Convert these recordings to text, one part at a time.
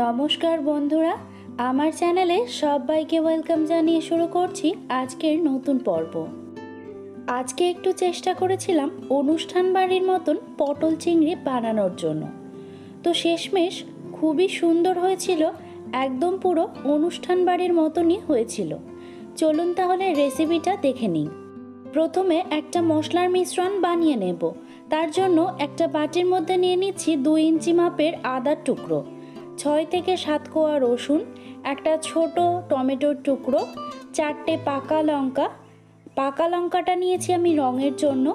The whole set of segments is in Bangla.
নমস্কার বন্ধুরা, আমার চ্যানেলে সবাইকে ওয়েলকাম জানিয়ে শুরু করছি আজকের নতুন পর্ব। আজকে একটু চেষ্টা করেছিলাম অনুষ্ঠান বাড়ির মতন পটল চিংড়ি বানানোর জন্য। তো শেষমেশ খুবই সুন্দর হয়েছিল, একদম পুরো অনুষ্ঠান বাড়ির মতনই হয়েছিল। চলুন তাহলে রেসিপিটা দেখে নিই। প্রথমে একটা মশলার মিশ্রণ বানিয়ে নেব। তার জন্য একটা বাটির মধ্যে নিয়ে নিচ্ছি 2 ইঞ্চি মাপের আদার টুকরো, 6 থেকে 7 কোয়া রসুন, একটা ছোট টমেটোর টুকরো, 4টে পাকা লঙ্কা। পাকা লঙ্কাটা নিয়েছি আমি রঙের জন্য।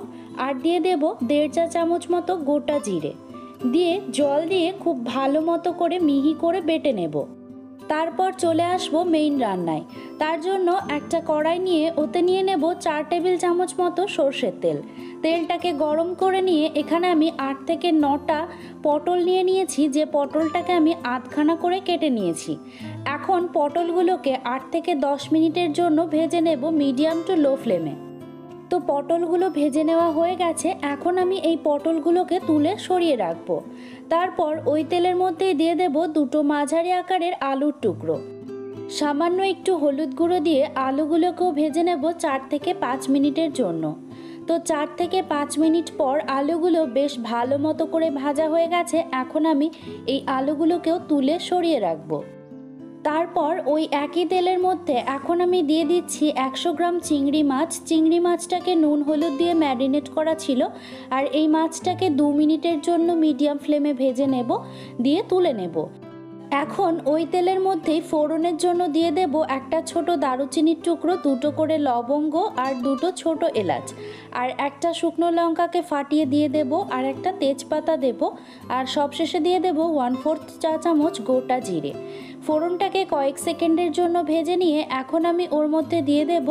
আর দিয়ে দেব 1.5 চা চামচ মতো গোটা জিরে। দিয়ে জল দিয়ে খুব ভালো মতো করে মিহি করে বেটে নেব। তারপর চলে আসব মেইন রান্নায়। তার জন্য একটা কড়াই নিয়ে ওতে নিয়ে নেব 4 টেবিল চামচ মতো সর্ষের তেল। তেলটাকে গরম করে নিয়ে এখানে আমি 8 থেকে 9টা পটল নিয়ে নিয়েছি, যে পটলটাকে আমি আধখানা করে কেটে নিয়েছি। এখন পটলগুলোকে 8 থেকে 10 মিনিটের জন্য ভেজে নেব মিডিয়াম টু লো ফ্লেমে। তো পটলগুলো ভেজে নেওয়া হয়ে গেছে। এখন আমি এই পটলগুলোকে তুলে সরিয়ে রাখবো। তারপর ওই তেলের মধ্যেই দিয়ে দেব 2টো মাঝারি আকারের আলুর টুকরো। সামান্য একটু হলুদ গুঁড়ো দিয়ে আলুগুলোকেও ভেজে নেব 4 থেকে 5 মিনিটের জন্য। তো 4 থেকে 5 মিনিট পর আলুগুলো বেশ ভালো মতো করে ভাজা হয়ে গেছে। এখন আমি এই আলুগুলোকেও তুলে সরিয়ে রাখবো। তারপর ওই একই তেলের মধ্যে এখন আমি দিয়ে দিচ্ছি 100 গ্রাম চিংড়ি মাছ। চিংড়ি মাছটাকে নুন হলুদ দিয়ে ম্যারিনেট করা ছিল। আর এই মাছটাকে 2 মিনিটের জন্য মিডিয়াম ফ্লেমে ভেজে নেব, দিয়ে তুলে নেব। এখন ওই তেলের মধ্যেই ফোড়নের জন্য দিয়ে দেব একটা ছোট দারুচিনির টুকরো, 2টো করে লবঙ্গ আর 2টো ছোট এলাচ, আর একটা শুকনো লঙ্কাকে ফাটিয়ে দিয়ে দেব, আর একটা তেজপাতা দেব, আর সবশেষে দিয়ে দেব 1/4 চা চামচ গোটা জিরে। ফোড়নটাকে কয়েক সেকেন্ডের জন্য ভেজে নিয়ে এখন আমি ওর মধ্যে দিয়ে দেব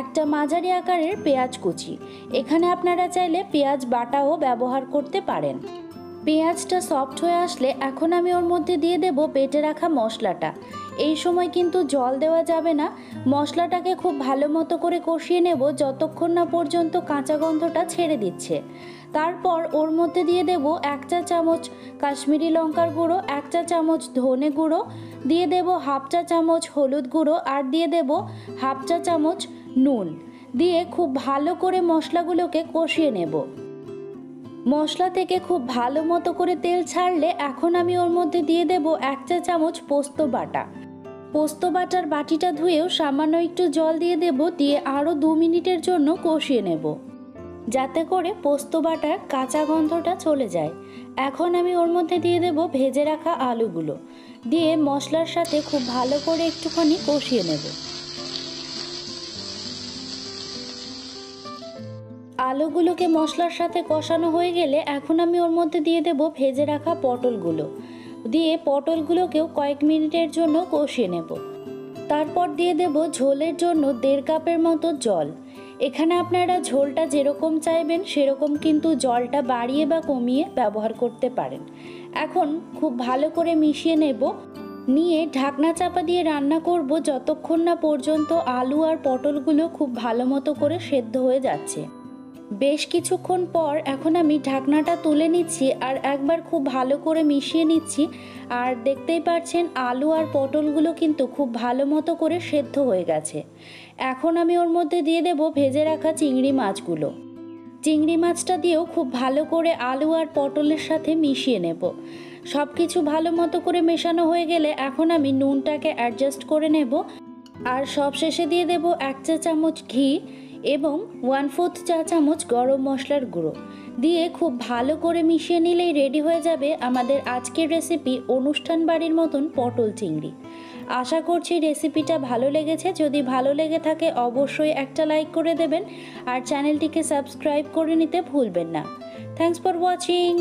একটা মাঝারি আকারের পেঁয়াজ কুচি। এখানে আপনারা চাইলে পেঁয়াজ বাটাও ব্যবহার করতে পারেন। পেঁয়াজটা সফট হয়ে আসলে এখন আমি ওর মধ্যে দিয়ে দেব বেটে রাখা মশলাটা। এই সময় কিন্তু জল দেওয়া যাবে না। মশলাটাকে খুব ভালো মতো করে কষিয়ে নেব যতক্ষণ না পর্যন্ত কাঁচা গন্ধটা ছেড়ে দিচ্ছে। তারপর ওর মধ্যে দিয়ে দেব 1 চা চামচ কাশ্মীরি লঙ্কার গুঁড়ো, 1 চা চামচ ধনে গুঁড়ো, দিয়ে দেব 1/2 চা চামচ হলুদ গুঁড়ো, আর দিয়ে দেব 1/2 চা চামচ নুন। দিয়ে খুব ভালো করে মশলাগুলোকে কষিয়ে নেব। মশলা থেকে খুব ভালো মতো করে তেল ছাড়লে এখন আমি ওর মধ্যে দিয়ে দেব 1 চা চামচ পোস্ত বাটা। পোস্ত বাটার বাটিটা ধুয়েও সামান্য একটু জল দিয়ে দেব, দিয়ে আরও 2 মিনিটের জন্য কষিয়ে নেব, যাতে করে পোস্ত বাটার কাঁচা গন্ধটা চলে যায়। এখন আমি ওর মধ্যে দিয়ে দেব ভেজে রাখা আলুগুলো, দিয়ে মশলার সাথে খুব ভালো করে একটুখানি কষিয়ে নেব। আলুগুলোকে মশলার সাথে কষানো হয়ে গেলে এখন আমি ওর মধ্যে দিয়ে দেব ভেজে রাখা পটলগুলো, দিয়ে পটলগুলোকেও কয়েক মিনিটের জন্য কষিয়ে নেব। তারপর দিয়ে দেব ঝোলের জন্য 1.5 কাপের মতো জল। এখানে আপনারা ঝোলটা যেরকম চাইবেন সেরকম কিন্তু জলটা বাড়িয়ে বা কমিয়ে ব্যবহার করতে পারেন। এখন খুব ভালো করে মিশিয়ে নেব, নিয়ে ঢাকনা চাপা দিয়ে রান্না করব যতক্ষণ না পর্যন্ত আলু আর পটলগুলো খুব ভালো মতো করে সেদ্ধ হয়ে যাচ্ছে। বেশ কিছুক্ষণ পর এখন আমি ঢাকনাটা তুলে নিচ্ছি আর একবার খুব ভালো করে মিশিয়ে নিচ্ছি। আর দেখতেই পাচ্ছেন আলু আর পটলগুলো কিন্তু খুব ভালো মতো করে সেদ্ধ হয়ে গেছে। এখন আমি ওর মধ্যে দিয়ে দেব ভেজে রাখা চিংড়ি মাছগুলো। চিংড়ি মাছটা দিয়েও খুব ভালো করে আলু আর পটলের সাথে মিশিয়ে নেব। সব কিছু ভালো মতো করে মেশানো হয়ে গেলে এখন আমি নুনটাকে অ্যাডজাস্ট করে নেব। আর সবশেষে দিয়ে দেব 1 চা চামচ ঘি এবং 1/4 চা চামচ গরম মশলার গুঁড়ো, দিয়ে খুব ভালো করে মিশিয়ে নিলেই রেডি হয়ে যাবে আমাদের আজকের রেসিপি অনুষ্ঠান বাড়ির মতন পটল চিংড়ি। আশা করছি রেসিপিটা ভালো লেগেছে। যদি ভালো লেগে থাকে অবশ্যই একটা লাইক করে দেবেন, আর চ্যানেলটিকে সাবস্ক্রাইব করে নিতে ভুলবেন না। Thanks for watching.